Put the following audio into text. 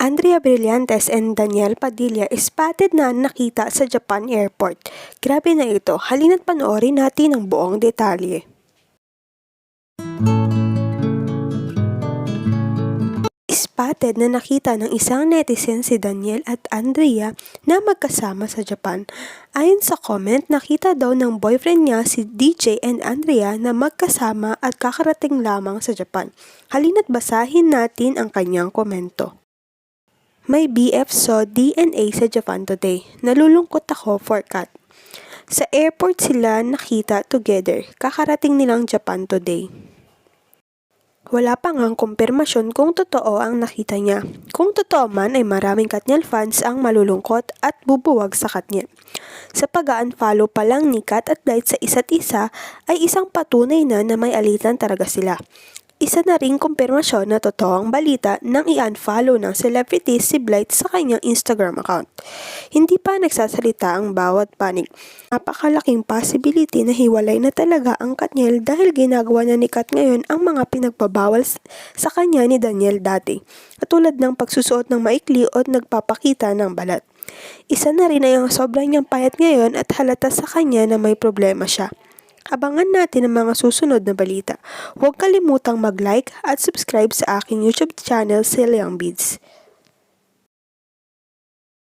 Andrea Brillantes and Daniel Padilla spotted na nakita sa Japan Airport. Grabe na ito, halina't panoorin natin ang buong detalye. Spotted na nakita ng isang netizen si Daniel at Andrea na magkasama sa Japan. Ayon sa comment, nakita daw ng boyfriend niya si DJ and Andrea na magkasama at kakarating lamang sa Japan. Halina't basahin natin ang kanyang komento. May BF saw DNA sa Japan today. Nalulungkot ako for cut. Sa airport sila nakita together. Kakarating nilang Japan today. Wala pa ngang kumpirmasyon kung totoo ang nakita niya. Kung totoo man ay maraming Katniel fans ang malulungkot at bubuwag sa Katniel. Sa pag-unfollow pa lang ni Kat at Blythe sa isa't isa ay isang patunay na may alitan talaga sila. Isa na ring kumpirmasyon na totoo ang balita nang i-unfollow ng celebrity si Blythe sa kanyang Instagram account. Hindi pa nagsasalita ang bawat panig. Napakalaking possibility na hiwalay na talaga ang Katniel dahil ginagawa na ni Kat ngayon ang mga pinagbabawal sa kanya ni Daniel dati, katulad ng pagsusuot ng maikli o nagpapakita ng balat. Isa na rin ay ang sobrang niyang payat ngayon at halata sa kanya na may problema siya. Abangan natin ang mga susunod na balita. Huwag kalimutang mag-like at subscribe sa aking YouTube channel, Silyang Beads.